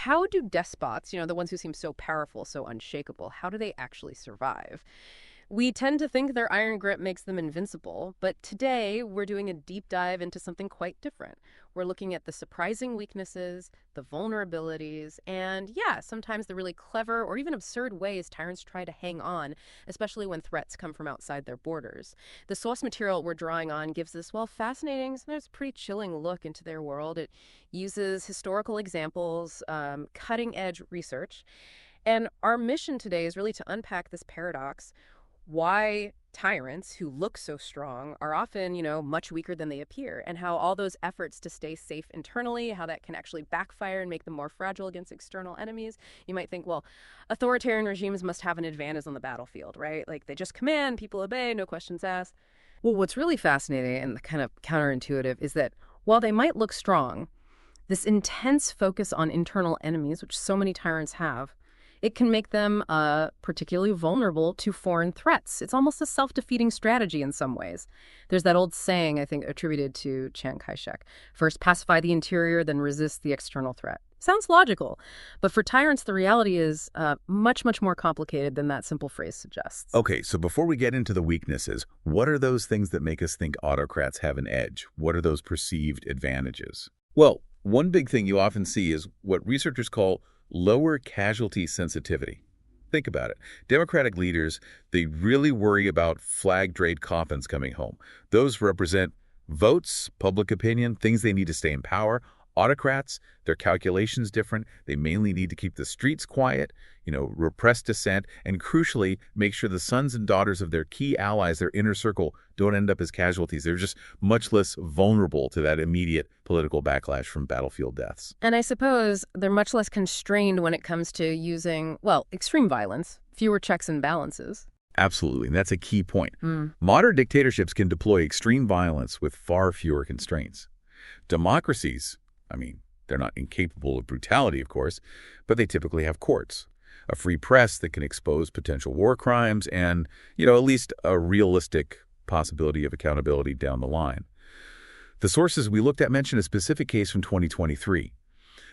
how do despots, the ones who seem so powerful, so unshakable, how do they actually survive? We tend to think their iron grip makes them invincible, but today we're doing a deep dive into something quite different. We're looking at the surprising weaknesses, the vulnerabilities, and yeah, sometimes the really clever or even absurd ways tyrants try to hang on, especially when threats come from outside their borders. The source material we're drawing on gives this, well, fascinating, sometimes pretty chilling look into their world. It uses historical examples, cutting-edge research, and our mission today is really to unpack this paradox, why tyrants who look so strong are often, much weaker than they appear, and how all those efforts to stay safe internally, how that can actually backfire and make them more fragile against external enemies. You might think, well, authoritarian regimes must have an advantage on the battlefield, right? Like they just command, people obey, no questions asked. Well, what's really fascinating and kind of counterintuitive is that while they might look strong, this intense focus on internal enemies, which so many tyrants have, it can make them particularly vulnerable to foreign threats. It's almost a self-defeating strategy in some ways. There's that old saying, I think, attributed to Chiang Kai-shek, first pacify the interior, then resist the external threat. Sounds logical, but for tyrants, the reality is much, much more complicated than that simple phrase suggests. Okay, so before we get into the weaknesses, what are those things that make us think autocrats have an edge? What are those perceived advantages? Well, one big thing you often see is what researchers call lower casualty sensitivity. Think about it. Democratic leaders, they really worry about flag-draped coffins coming home. Those represent votes, public opinion, things they need to stay in power. Autocrats, their calculations different. They mainly need to keep the streets quiet, repress dissent, and crucially, make sure the sons and daughters of their key allies, their inner circle, don't end up as casualties. They're just much less vulnerable to that immediate political backlash from battlefield deaths. And I suppose they're much less constrained when it comes to using, well, extreme violence, fewer checks and balances. Absolutely, and that's a key point. Modern dictatorships can deploy extreme violence with far fewer constraints. Democracies, they're not incapable of brutality, of course, but they typically have courts, a free press that can expose potential war crimes, and, at least a realistic possibility of accountability down the line. The sources we looked at mention a specific case from 2023.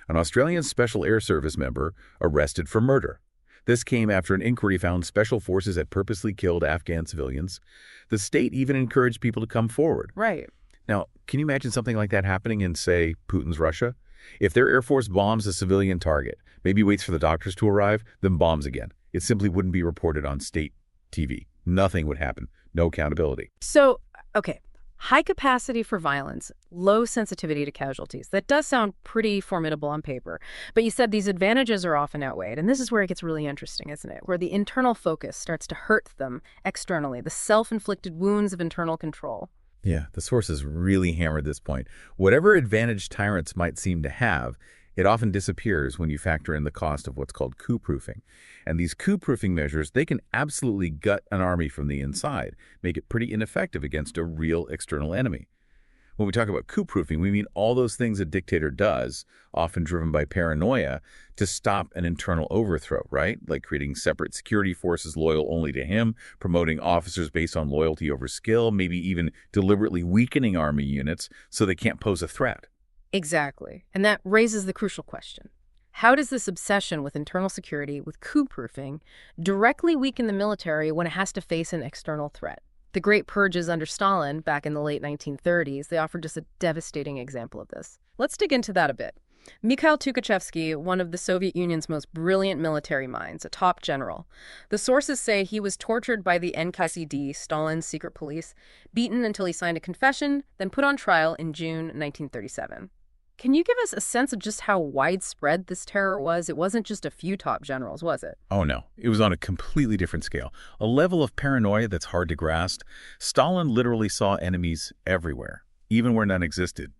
An Australian Special Air Service member arrested for murder. This came after an inquiry found special forces had purposely killed Afghan civilians. The state even encouraged people to come forward. Right. Now, can you imagine something like that happening in, say, Putin's Russia? If their Air Force bombs a civilian target, maybe waits for the doctors to arrive, then bombs again. It simply wouldn't be reported on state TV. Nothing would happen. No accountability. So, okay, high capacity for violence, low sensitivity to casualties. That does sound pretty formidable on paper. But you said these advantages are often outweighed. And this is where it gets really interesting, isn't it? Where the internal focus starts to hurt them externally, the self-inflicted wounds of internal control. Yeah, the sources really hammered this point. Whatever advantage tyrants might seem to have, it often disappears when you factor in the cost of what's called coup-proofing. And these coup-proofing measures, they can absolutely gut an army from the inside, make it pretty ineffective against a real external enemy. When we talk about coup-proofing, we mean all those things a dictator does, often driven by paranoia, to stop an internal overthrow, right? Like creating separate security forces loyal only to him, promoting officers based on loyalty over skill, maybe even deliberately weakening army units so they can't pose a threat. Exactly. And that raises the crucial question. How does this obsession with internal security, with coup-proofing, directly weaken the military when it has to face an external threat? The Great Purges under Stalin back in the late 1930s, they offered just a devastating example of this. Let's dig into that a bit. Mikhail Tukhachevsky, one of the Soviet Union's most brilliant military minds, a top general. The sources say he was tortured by the NKVD, Stalin's secret police, beaten until he signed a confession, then put on trial in June 1937. Can you give us a sense of just how widespread this terror was? It wasn't just a few top generals, was it? Oh, no. It was on a completely different scale. A level of paranoia that's hard to grasp. Stalin literally saw enemies everywhere, even where none existed.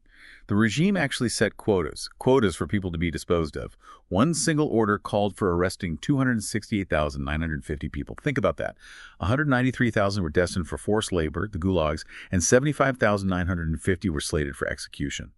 The regime actually set quotas for people to be disposed of. One single order called for arresting 268,950 people. Think about that. 193,000 were destined for forced labor, the gulags, and 75,950 were slated for execution.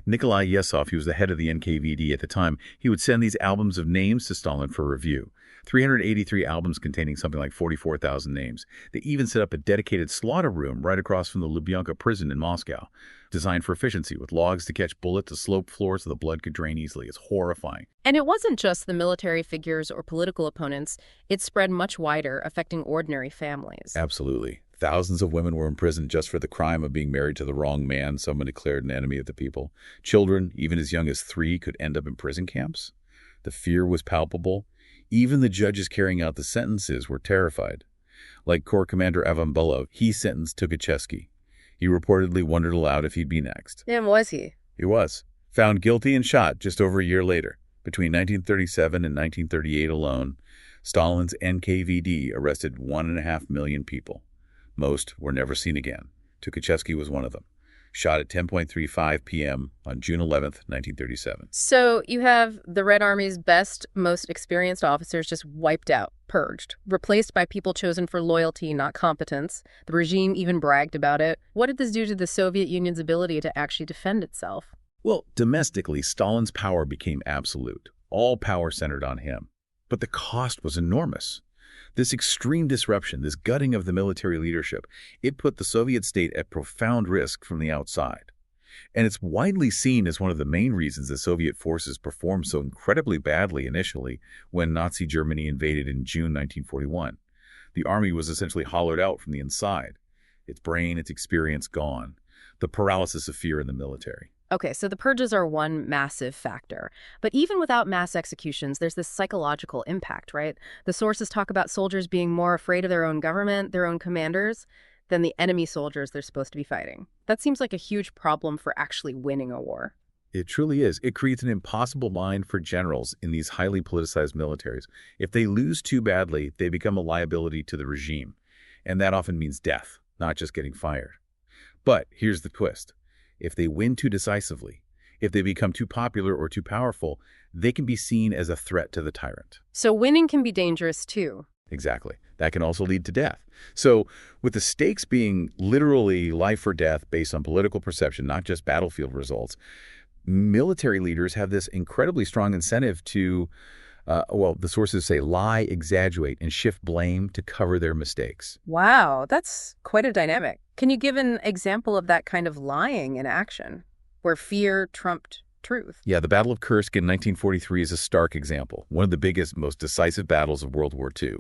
Nikolai Yesov, he was the head of the NKVD at the time, he would send these albums of names to Stalin for review. 383 albums containing something like 44,000 names. They even set up a dedicated slaughter room right across from the Lubyanka prison in Moscow, designed for efficiency, with logs to catch bullets to slope floors so the blood could drain easily. It's horrifying. And it wasn't just the military figures or political opponents. It spread much wider, affecting ordinary families. Absolutely. Thousands of women were imprisoned just for the crime of being married to the wrong man someone declared an enemy of the people. Children, even as young as 3, could end up in prison camps. The fear was palpable. Even the judges carrying out the sentences were terrified. Like Corps Commander Avambulov, he sentenced Tukhachevsky. He reportedly wondered aloud if he'd be next. And was he? He was. Found guilty and shot just over a year later. Between 1937 and 1938 alone, Stalin's NKVD arrested 1.5 million people. Most were never seen again. Tukhachevsky was one of them. Shot at 10:35 p.m. on June 11th, 1937. So you have the Red Army's best, most experienced officers just wiped out, purged, replaced by people chosen for loyalty, not competence. The regime even bragged about it. What did this do to the Soviet Union's ability to actually defend itself? Well, domestically, Stalin's power became absolute. All power centered on him. But the cost was enormous. This extreme disruption, this gutting of the military leadership, it put the Soviet state at profound risk from the outside. And it's widely seen as one of the main reasons the Soviet forces performed so incredibly badly initially when Nazi Germany invaded in June 1941. The army was essentially hollowed out from the inside. Its brain, its experience gone. The paralysis of fear in the military. Okay, so the purges are one massive factor. But even without mass executions, there's this psychological impact, right? The sources talk about soldiers being more afraid of their own government, their own commanders, than the enemy soldiers they're supposed to be fighting. That seems like a huge problem for actually winning a war. It truly is. It creates an impossible bind for generals in these highly politicized militaries. If they lose too badly, they become a liability to the regime. And that often means death, not just getting fired. But here's the twist. If they win too decisively, if they become too popular or too powerful, they can be seen as a threat to the tyrant. So winning can be dangerous too. Exactly. That can also lead to death. So with the stakes being literally life or death based on political perception, not just battlefield results, military leaders have this incredibly strong incentive to, the sources say, lie, exaggerate, and shift blame to cover their mistakes. Wow, that's quite a dynamic. Can you give an example of that kind of lying in action, where fear trumped truth? Yeah, the Battle of Kursk in 1943 is a stark example, one of the biggest, most decisive battles of World War II.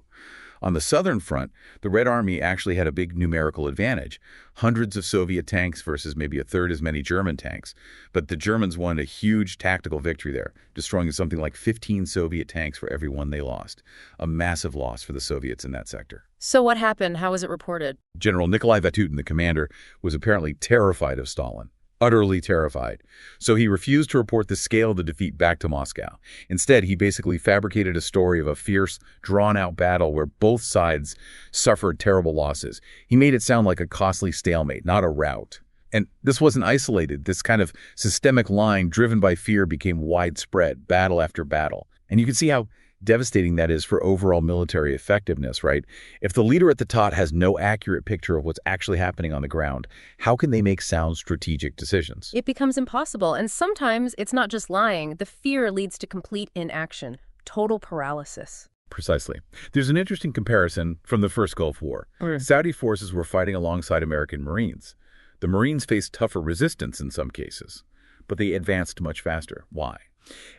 On the southern front, the Red Army actually had a big numerical advantage. Hundreds of Soviet tanks versus maybe a third as many German tanks. But the Germans won a huge tactical victory there, destroying something like 15 Soviet tanks for every one they lost. A massive loss for the Soviets in that sector. So what happened? How was it reported? General Nikolai Vatutin, the commander, was apparently terrified of Stalin. Utterly terrified. So he refused to report the scale of the defeat back to Moscow. Instead, he basically fabricated a story of a fierce, drawn-out battle where both sides suffered terrible losses. He made it sound like a costly stalemate, not a rout. And this wasn't isolated. This kind of systemic line driven by fear became widespread, battle after battle. And you can see how devastating that is for overall military effectiveness, right? If the leader at the top has no accurate picture of what's actually happening on the ground, how can they make sound strategic decisions? It becomes impossible. And sometimes it's not just lying. The fear leads to complete inaction, total paralysis. Precisely. There's an interesting comparison from the first Gulf War. Saudi forces were fighting alongside American Marines. The Marines faced tougher resistance in some cases, but they advanced much faster. Why?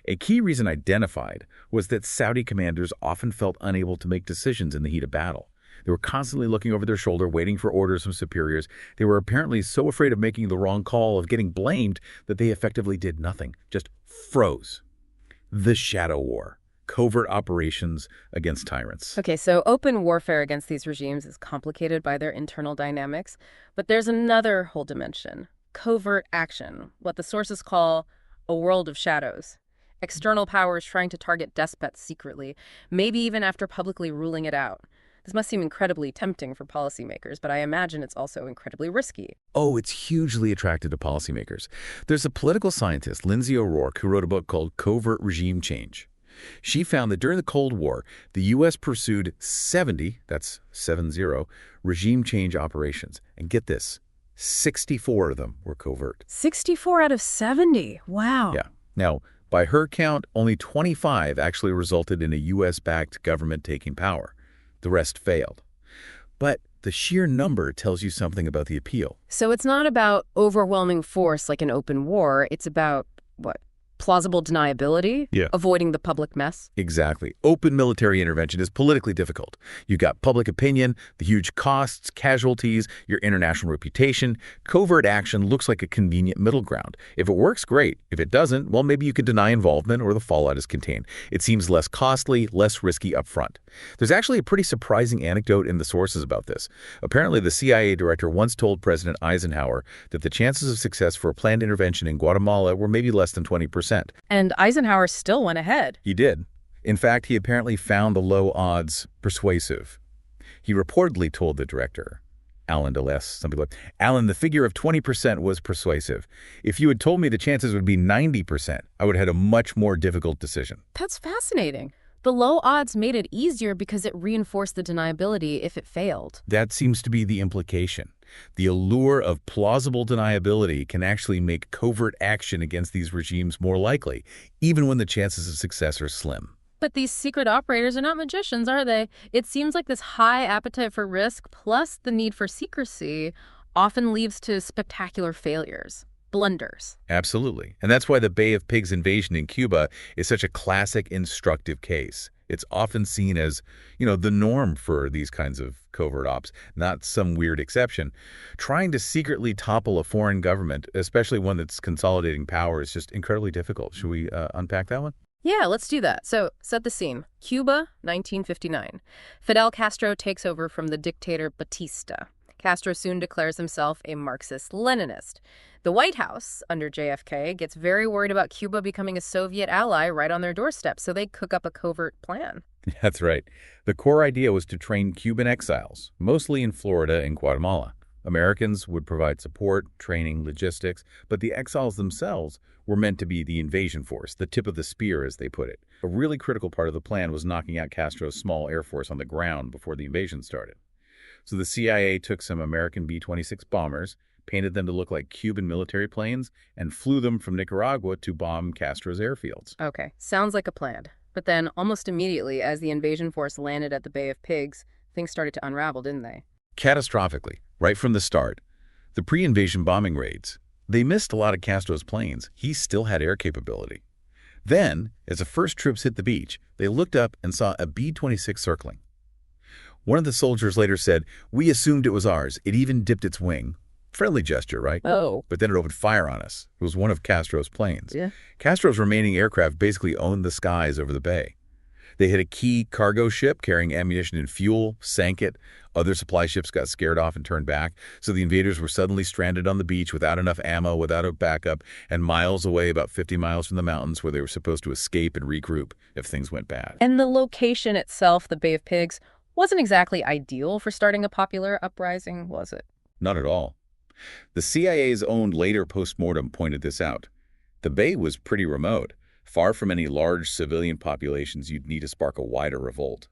A key reason identified was that Saudi commanders often felt unable to make decisions in the heat of battle. They were constantly looking over their shoulder, waiting for orders from superiors. They were apparently so afraid of making the wrong call, of getting blamed, that they effectively did nothing, just froze. The Shadow War. Covert operations against tyrants. Okay, so open warfare against these regimes is complicated by their internal dynamics, but there's another whole dimension, covert action, what the sources call a world of shadows. External powers trying to target despots secretly, maybe even after publicly ruling it out. This must seem incredibly tempting for policymakers, but I imagine it's also incredibly risky. Oh, it's hugely attractive to policymakers. There's a political scientist, Lindsay O'Rourke, who wrote a book called Covert Regime Change. She found that during the Cold War, the U.S. pursued 70, that's 70, regime change operations. And get this, 64 of them were covert. 64 out of 70. Wow. Yeah. Now, By her count, only 25 actually resulted in a U.S.-backed government taking power. The rest failed. But the sheer number tells you something about the appeal. So it's not about overwhelming force like an open war. It's about, what, plausible deniability? Yeah. Avoiding the public mess? Exactly. Open military intervention is politically difficult. You've got public opinion, the huge costs, casualties, your international reputation. Covert action looks like a convenient middle ground. If it works, great. If it doesn't, well, maybe you can deny involvement or the fallout is contained. It seems less costly, less risky up front. There's actually a pretty surprising anecdote in the sources about this. Apparently, the CIA director once told President Eisenhower that the chances of success for a planned intervention in Guatemala were maybe less than 20%. And Eisenhower still went ahead. He did. In fact, he apparently found the low odds persuasive. He reportedly told the director, Alan Dulles, Alan, the figure of 20% was persuasive. If you had told me the chances would be 90%, I would have had a much more difficult decision. That's fascinating. The low odds made it easier because it reinforced the deniability if it failed. That seems to be the implication. The allure of plausible deniability can actually make covert action against these regimes more likely, even when the chances of success are slim. But these secret operators are not magicians, are they? It seems like this high appetite for risk plus the need for secrecy often leads to spectacular failures. Blunders. Absolutely. And that's why the Bay of Pigs invasion in Cuba is such a classic instructive case. It's often seen as, the norm for these kinds of covert ops, not some weird exception. Trying to secretly topple a foreign government, especially one that's consolidating power, is just incredibly difficult. Should we unpack that one? Yeah, let's do that. So, set the scene. Cuba, 1959. Fidel Castro takes over from the dictator Batista. Castro soon declares himself a Marxist-Leninist. The White House, under JFK, gets very worried about Cuba becoming a Soviet ally right on their doorstep, so they cook up a covert plan. That's right. The core idea was to train Cuban exiles, mostly in Florida and Guatemala. Americans would provide support, training, logistics, but the exiles themselves were meant to be the invasion force, the tip of the spear, as they put it. A really critical part of the plan was knocking out Castro's small air force on the ground before the invasion started. So the CIA took some American B-26 bombers, painted them to look like Cuban military planes, and flew them from Nicaragua to bomb Castro's airfields. Okay, sounds like a plan. But then, almost immediately, as the invasion force landed at the Bay of Pigs, things started to unravel, didn't they? Catastrophically, right from the start. The pre-invasion bombing raids, they missed a lot of Castro's planes. He still had air capability. Then, as the first troops hit the beach, they looked up and saw a B-26 circling. One of the soldiers later said, "We assumed it was ours. It even dipped its wing." Friendly gesture, right? Oh. But then it opened fire on us. It was one of Castro's planes. Yeah. Castro's remaining aircraft basically owned the skies over the bay. They hit a key cargo ship carrying ammunition and fuel, sank it. Other supply ships got scared off and turned back. So the invaders were suddenly stranded on the beach without enough ammo, without a backup, and miles away, about 50 miles from the mountains, where they were supposed to escape and regroup if things went bad. And the location itself, the Bay of Pigs, wasn't exactly ideal for starting a popular uprising, was it? Not at all. The CIA's own later postmortem pointed this out. The bay was pretty remote, far from any large civilian populations you'd need to spark a wider revolt.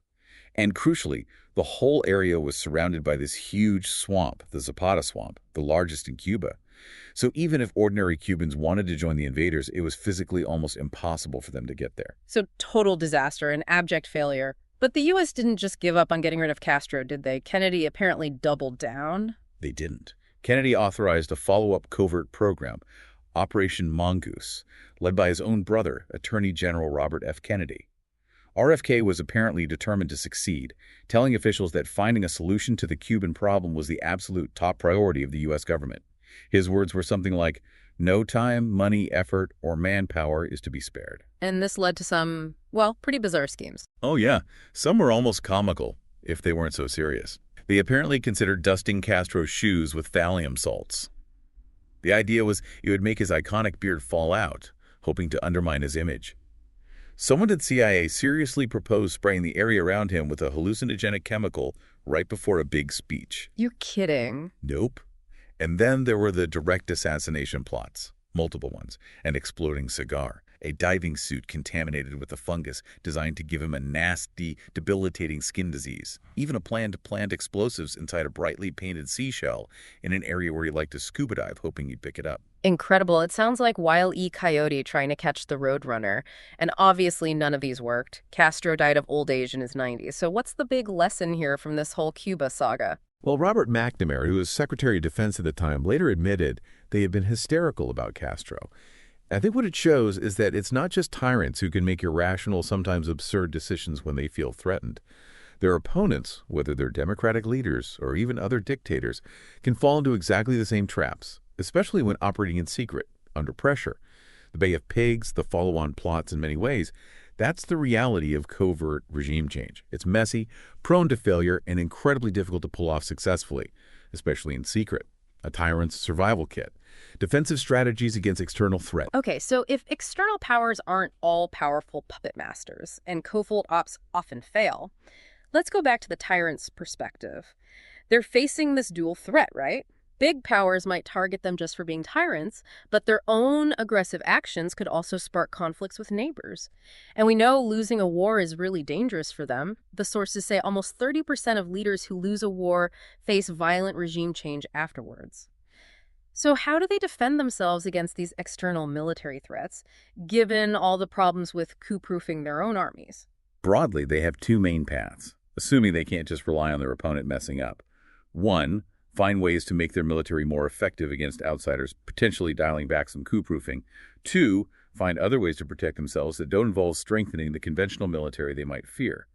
And crucially, the whole area was surrounded by this huge swamp, the Zapata Swamp, the largest in Cuba. So even if ordinary Cubans wanted to join the invaders, it was physically almost impossible for them to get there. So total disaster, an abject failure. But the U.S. didn't just give up on getting rid of Castro, did they? Kennedy apparently doubled down. They didn't. Kennedy authorized a follow-up covert program, Operation Mongoose, led by his own brother, Attorney General Robert F. Kennedy. RFK was apparently determined to succeed, telling officials that finding a solution to the Cuban problem was the absolute top priority of the U.S. government. His words were something like, "No time, money, effort, or manpower is to be spared." And this led to some, well, pretty bizarre schemes. Oh yeah, some were almost comical, if they weren't so serious. They apparently considered dusting Castro's shoes with thallium salts. The idea was it would make his iconic beard fall out, hoping to undermine his image. Someone at CIA seriously proposed spraying the area around him with a hallucinogenic chemical right before a big speech. You're kidding. Nope. And then there were the direct assassination plots, multiple ones, an exploding cigar, a diving suit contaminated with a fungus designed to give him a nasty, debilitating skin disease, even a plan to plant explosives inside a brightly painted seashell in an area where he liked to scuba dive, hoping he'd pick it up. Incredible. It sounds like Wile E. Coyote trying to catch the Roadrunner. And obviously none of these worked. Castro died of old age in his 90s. So what's the big lesson here from this whole Cuba saga? Well, Robert McNamara, who was Secretary of Defense at the time, later admitted they had been hysterical about Castro. I think what it shows is that it's not just tyrants who can make irrational, sometimes absurd decisions when they feel threatened. Their opponents, whether they're democratic leaders or even other dictators, can fall into exactly the same traps, especially when operating in secret, under pressure. The Bay of Pigs, the follow-on plots in many ways, that's the reality of covert regime change. It's messy, prone to failure, and incredibly difficult to pull off successfully, especially in secret. A tyrant's survival kit. Defensive strategies against external threat. Okay, so if external powers aren't all-powerful puppet masters, and covert ops often fail, let's go back to the tyrant's perspective. They're facing this dual threat, right? Big powers might target them just for being tyrants, but their own aggressive actions could also spark conflicts with neighbors. And we know losing a war is really dangerous for them. The sources say almost 30% of leaders who lose a war face violent regime change afterwards. So how do they defend themselves against these external military threats, given all the problems with coup-proofing their own armies? Broadly, they have two main paths, assuming they can't just rely on their opponent messing up. One, find ways to make their military more effective against outsiders, potentially dialing back some coup-proofing. Two, find other ways to protect themselves that don't involve strengthening the conventional military they might fear.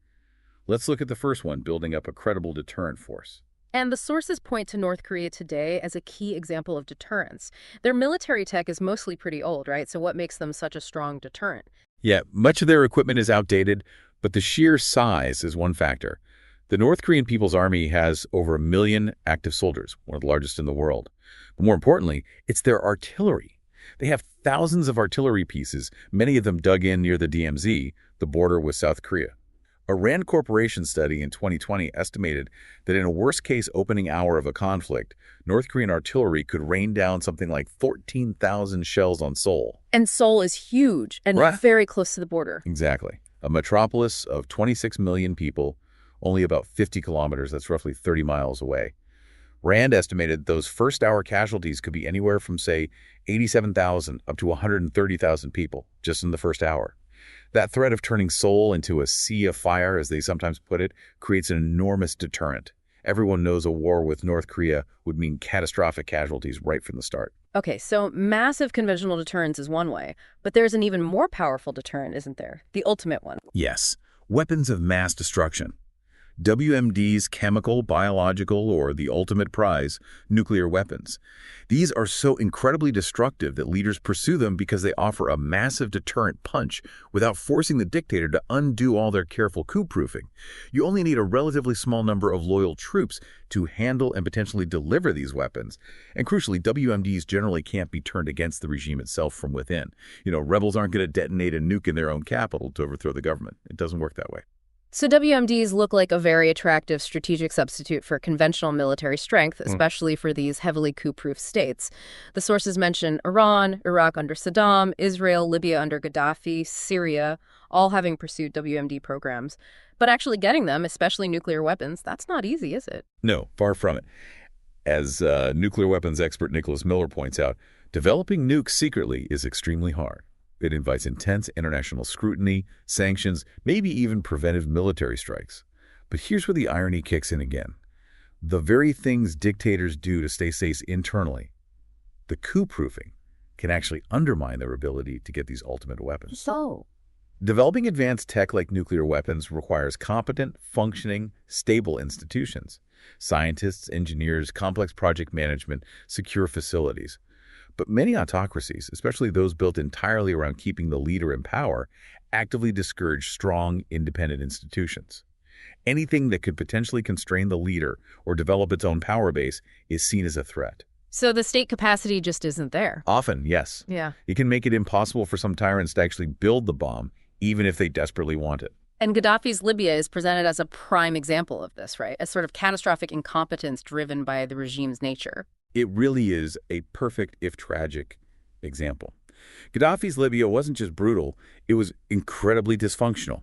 Let's look at the first one, building up a credible deterrent force. And the sources point to North Korea today as a key example of deterrence. Their military tech is mostly pretty old, right? So what makes them such a strong deterrent? Yeah, much of their equipment is outdated, but the sheer size is one factor. The North Korean People's Army has over 1 million active soldiers, one of the largest in the world. But more importantly, it's their artillery. They have thousands of artillery pieces, many of them dug in near the DMZ, the border with South Korea. A Rand Corporation study in 2020 estimated that in a worst-case opening hour of a conflict, North Korean artillery could rain down something like 14,000 shells on Seoul. And Seoul is huge and Right. very close to the border. Exactly. A metropolis of 26 million people, only about 50 kilometers, that's roughly 30 miles away. Rand estimated those first-hour casualties could be anywhere from, say, 87,000 up to 130,000 people just in the first hour. That threat of turning Seoul into a sea of fire, as they sometimes put it, creates an enormous deterrent. Everyone knows a war with North Korea would mean catastrophic casualties right from the start. Okay, so massive conventional deterrence is one way, but there's an even more powerful deterrent, isn't there? The ultimate one. Yes, weapons of mass destruction. WMD's chemical, biological, or the ultimate prize, nuclear weapons. These are so incredibly destructive that leaders pursue them because they offer a massive deterrent punch without forcing the dictator to undo all their careful coup-proofing. You only need a relatively small number of loyal troops to handle and potentially deliver these weapons. And crucially, WMDs generally can't be turned against the regime itself from within. Rebels aren't going to detonate a nuke in their own capital to overthrow the government. It doesn't work that way. So WMDs look like a very attractive strategic substitute for conventional military strength, especially for these heavily coup-proof states. The sources mention Iran, Iraq under Saddam, Israel, Libya under Gaddafi, Syria, all having pursued WMD programs. But actually getting them, especially nuclear weapons, that's not easy, is it? No, far from it. As nuclear weapons expert Nicholas Miller points out, developing nukes secretly is extremely hard. It invites intense international scrutiny, sanctions, maybe even preventive military strikes. But here's where the irony kicks in again. The very things dictators do to stay safe internally, the coup-proofing, can actually undermine their ability to get these ultimate weapons. So? Developing advanced tech like nuclear weapons requires competent, functioning, stable institutions. Scientists, engineers, complex project management, secure facilities. But many autocracies, especially those built entirely around keeping the leader in power, actively discourage strong, independent institutions. Anything that could potentially constrain the leader or develop its own power base is seen as a threat. So the state capacity just isn't there. Often, yes. Yeah. It can make it impossible for some tyrants to actually build the bomb, even if they desperately want it. And Gaddafi's Libya is presented as a prime example of this, right? A sort of catastrophic incompetence driven by the regime's nature. It really is a perfect, if tragic, example. Gaddafi's Libya wasn't just brutal, it was incredibly dysfunctional.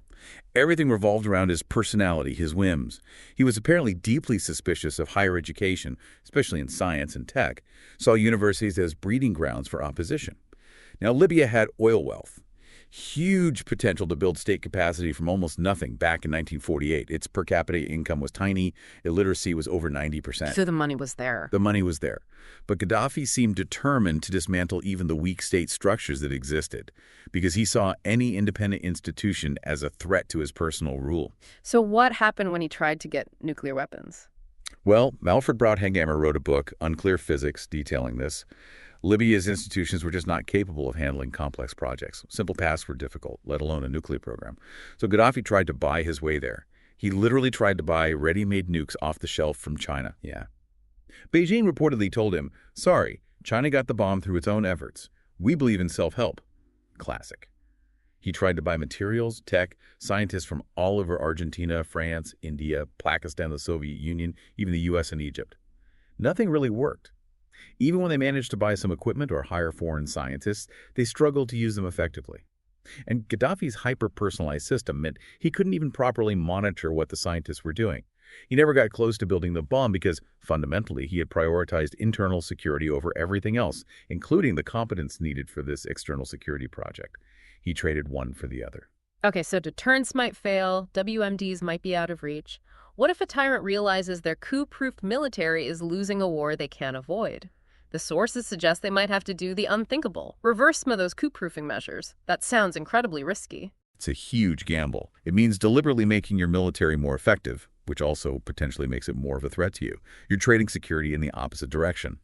Everything revolved around his personality, his whims. He was apparently deeply suspicious of higher education, especially in science and tech, saw universities as breeding grounds for opposition. Now, Libya had oil wealth, huge potential to build state capacity from almost nothing back in 1948. Its per capita income was tiny, illiteracy was over 90%. So the money was there. The money was there. But Gaddafi seemed determined to dismantle even the weak state structures that existed, because he saw any independent institution as a threat to his personal rule. So what happened when he tried to get nuclear weapons? Well, Alfred Brautighammer wrote a book, Unclear Physics, detailing this. Libya's institutions were just not capable of handling complex projects. Simple paths were difficult, let alone a nuclear program. So Gaddafi tried to buy his way there. He literally tried to buy ready-made nukes off the shelf from China. Yeah. Beijing reportedly told him, sorry, China got the bomb through its own efforts. We believe in self-help. Classic. He tried to buy materials, tech, scientists from all over Argentina, France, India, Pakistan, the Soviet Union, even the U.S. and Egypt. Nothing really worked. Even when they managed to buy some equipment or hire foreign scientists, they struggled to use them effectively. And Gaddafi's hyper-personalized system meant he couldn't even properly monitor what the scientists were doing. He never got close to building the bomb because, fundamentally, he had prioritized internal security over everything else, including the competence needed for this external security project. He traded one for the other. Okay, so deterrence might fail, WMDs might be out of reach. What if a tyrant realizes their coup-proof military is losing a war they can't avoid? The sources suggest they might have to do the unthinkable, reverse some of those coup-proofing measures. That sounds incredibly risky. It's a huge gamble. It means deliberately making your military more effective, which also potentially makes it more of a threat to you. You're trading security in the opposite direction.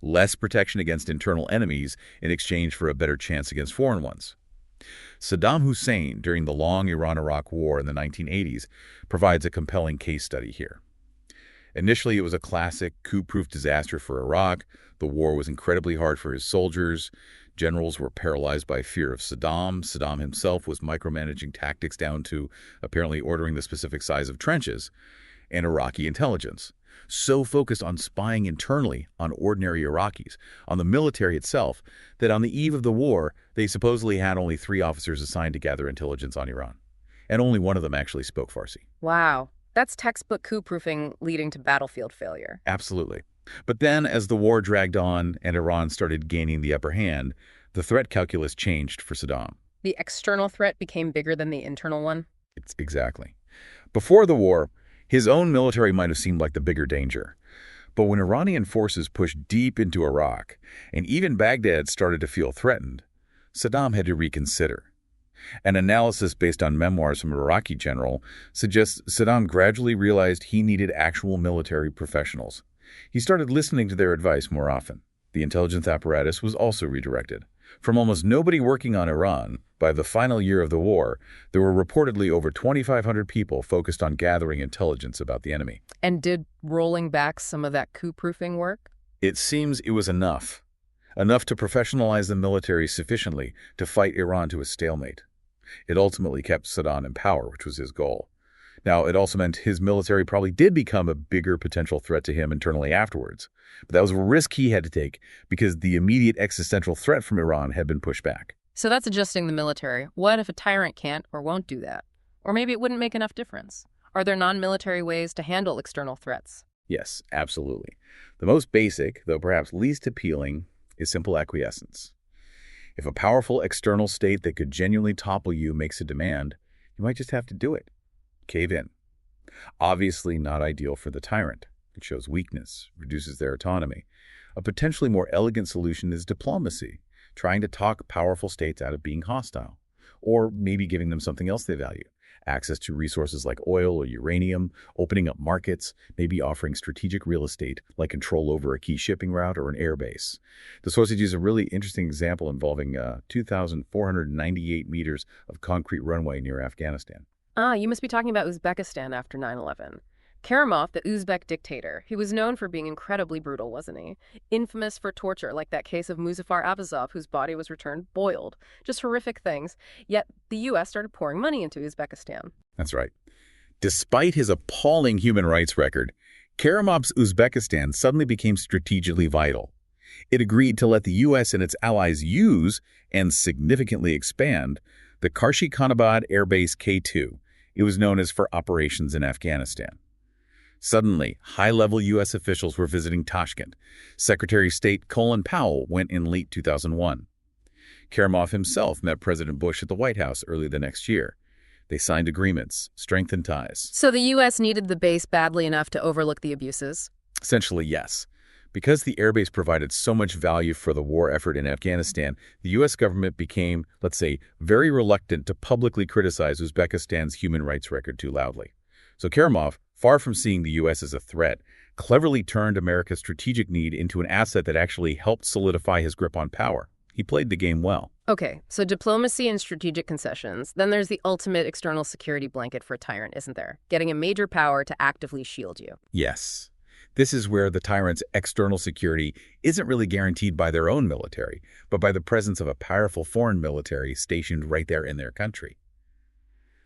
Less protection against internal enemies in exchange for a better chance against foreign ones. Saddam Hussein, during the long Iran-Iraq War in the 1980s, provides a compelling case study here. Initially, it was a classic coup-proof disaster for Iraq. The war was incredibly hard for his soldiers. Generals were paralyzed by fear of Saddam. Saddam himself was micromanaging tactics down to apparently ordering the specific size of trenches. And Iraqi intelligence, so focused on spying internally on ordinary Iraqis, on the military itself, that on the eve of the war, they supposedly had only 3 officers assigned to gather intelligence on Iran. And only one of them actually spoke Farsi. Wow. That's textbook coup-proofing leading to battlefield failure. Absolutely. But then, as the war dragged on and Iran started gaining the upper hand, the threat calculus changed for Saddam. The external threat became bigger than the internal one? Exactly. Before the war, his own military might have seemed like the bigger danger. But when Iranian forces pushed deep into Iraq, and even Baghdad started to feel threatened, Saddam had to reconsider. An analysis based on memoirs from an Iraqi general suggests Saddam gradually realized he needed actual military professionals. He started listening to their advice more often. The intelligence apparatus was also redirected. From almost nobody working on Iran, by the final year of the war, there were reportedly over 2,500 people focused on gathering intelligence about the enemy. And did rolling back some of that coup-proofing work? It seems it was enough. Enough to professionalize the military sufficiently to fight Iran to a stalemate. It ultimately kept Saddam in power, which was his goal. Now, it also meant his military probably did become a bigger potential threat to him internally afterwards. But that was a risk he had to take because the immediate existential threat from Iran had been pushed back. So that's adjusting the military. What if a tyrant can't or won't do that? Or maybe it wouldn't make enough difference. Are there non-military ways to handle external threats? Yes, absolutely. The most basic, though perhaps least appealing, is simple acquiescence. If a powerful external state that could genuinely topple you makes a demand, you might just have to do it. Cave in. Obviously not ideal for the tyrant. It shows weakness, reduces their autonomy. A potentially more elegant solution is diplomacy, trying to talk powerful states out of being hostile, or maybe giving them something else they value. Access to resources like oil or uranium, opening up markets, maybe offering strategic real estate like control over a key shipping route or an airbase. The sources use a really interesting example involving 2,498 meters of concrete runway near Afghanistan. You must be talking about Uzbekistan after 9/11. Karimov, the Uzbek dictator, he was known for being incredibly brutal, wasn't he? Infamous for torture, like that case of Muzaffar Abazov, whose body was returned boiled. Just horrific things. Yet the U.S. started pouring money into Uzbekistan. That's right. Despite his appalling human rights record, Karimov's Uzbekistan suddenly became strategically vital. It agreed to let the U.S. and its allies use and significantly expand the Karshi-Khanabad Air Base K-2. It was known as for operations in Afghanistan. Suddenly, high-level U.S. officials were visiting Tashkent. Secretary of State Colin Powell went in late 2001. Karimov himself met President Bush at the White House early the next year. They signed agreements, strengthened ties. So the U.S. needed the base badly enough to overlook the abuses? Essentially, yes. Because the airbase provided so much value for the war effort in Afghanistan, the U.S. government became, let's say, very reluctant to publicly criticize Uzbekistan's human rights record too loudly. So Karimov, far from seeing the U.S. as a threat, cleverly turned America's strategic need into an asset that actually helped solidify his grip on power. He played the game well. Okay, so diplomacy and strategic concessions. Then there's the ultimate external security blanket for a tyrant, isn't there? Getting a major power to actively shield you. Yes. This is where the tyrant's external security isn't really guaranteed by their own military, but by the presence of a powerful foreign military stationed right there in their country.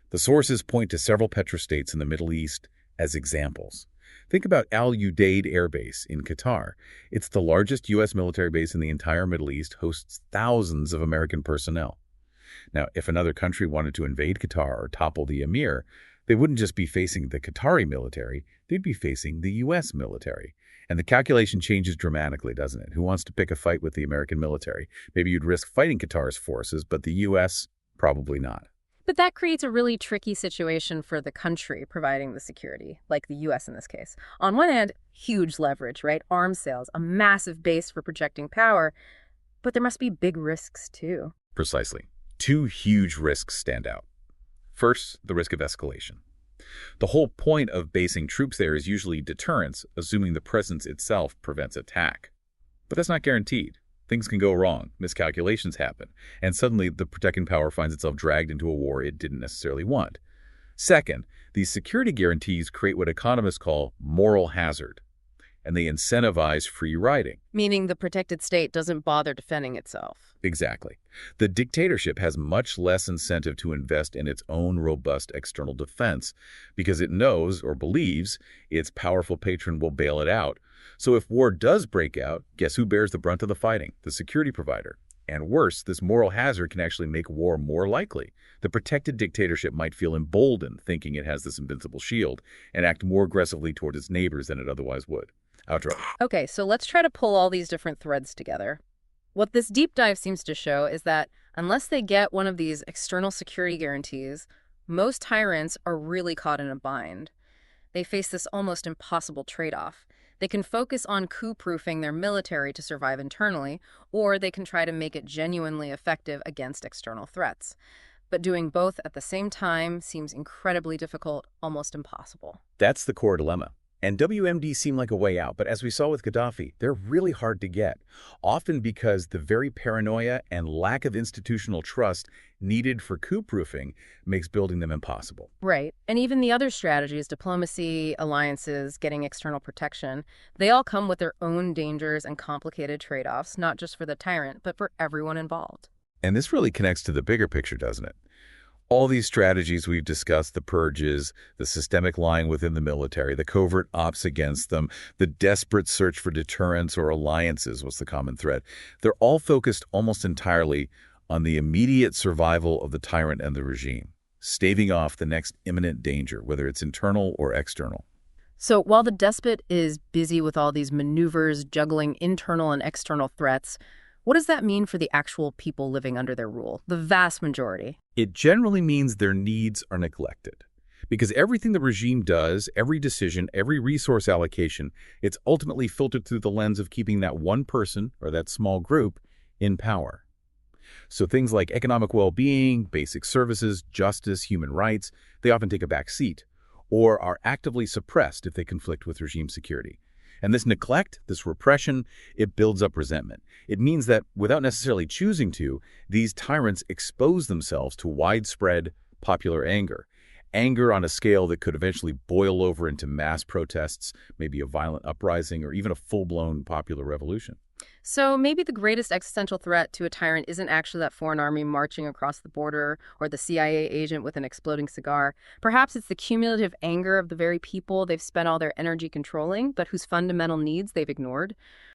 The sources point to several petrostates in the Middle East as examples. Think about Al Udeid Air Base in Qatar. It's the largest U.S. military base in the entire Middle East, hosts thousands of American personnel. Now, if another country wanted to invade Qatar or topple the emir, they wouldn't just be facing the Qatari military, they'd be facing the U.S. military. And the calculation changes dramatically, doesn't it? Who wants to pick a fight with the American military? Maybe you'd risk fighting Qatar's forces, but the U.S., probably not. But that creates a really tricky situation for the country providing the security, like the U.S. in this case. On one hand, huge leverage, right? Arms sales, a massive base for projecting power. But there must be big risks, too. Precisely. Two huge risks stand out. First, the risk of escalation. The whole point of basing troops there is usually deterrence, assuming the presence itself prevents attack. But that's not guaranteed. Things can go wrong, miscalculations happen, and suddenly the protecting power finds itself dragged into a war it didn't necessarily want. Second, these security guarantees create what economists call moral hazard, and they incentivize free riding. Meaning the protected state doesn't bother defending itself. Exactly. The dictatorship has much less incentive to invest in its own robust external defense because it knows or believes its powerful patron will bail it out. So if war does break out, guess who bears the brunt of the fighting? The security provider. And worse, this moral hazard can actually make war more likely. The protected dictatorship might feel emboldened, thinking it has this invincible shield, and act more aggressively toward its neighbors than it otherwise would. Outro. Okay, so let's try to pull all these different threads together. What this deep dive seems to show is that unless they get one of these external security guarantees, most tyrants are really caught in a bind. They face this almost impossible trade-off. They can focus on coup-proofing their military to survive internally, or they can try to make it genuinely effective against external threats. But doing both at the same time seems incredibly difficult, almost impossible. That's the core dilemma. And WMDs seem like a way out, but as we saw with Gaddafi, they're really hard to get, often because the very paranoia and lack of institutional trust needed for coup-proofing makes building them impossible. Right. And even the other strategies, diplomacy, alliances, getting external protection, they all come with their own dangers and complicated trade-offs, not just for the tyrant, but for everyone involved. And this really connects to the bigger picture, doesn't it? All these strategies we've discussed, the purges, the systemic lying within the military, the covert ops against them, the desperate search for deterrence or alliances was the common thread. They're all focused almost entirely on the immediate survival of the tyrant and the regime, staving off the next imminent danger, whether it's internal or external. So while the despot is busy with all these maneuvers, juggling internal and external threats, what does that mean for the actual people living under their rule, the vast majority? It generally means their needs are neglected. Because everything the regime does, every decision, every resource allocation, it's ultimately filtered through the lens of keeping that one person, or that small group, in power. So things like economic well-being, basic services, justice, human rights, they often take a back seat, or are actively suppressed if they conflict with regime security. And this neglect, this repression, it builds up resentment. It means that without necessarily choosing to, these tyrants expose themselves to widespread popular anger. Anger on a scale that could eventually boil over into mass protests, maybe a violent uprising, or even a full-blown popular revolution. So maybe the greatest existential threat to a tyrant isn't actually that foreign army marching across the border or the CIA agent with an exploding cigar. Perhaps it's the cumulative anger of the very people they've spent all their energy controlling, but whose fundamental needs they've ignored.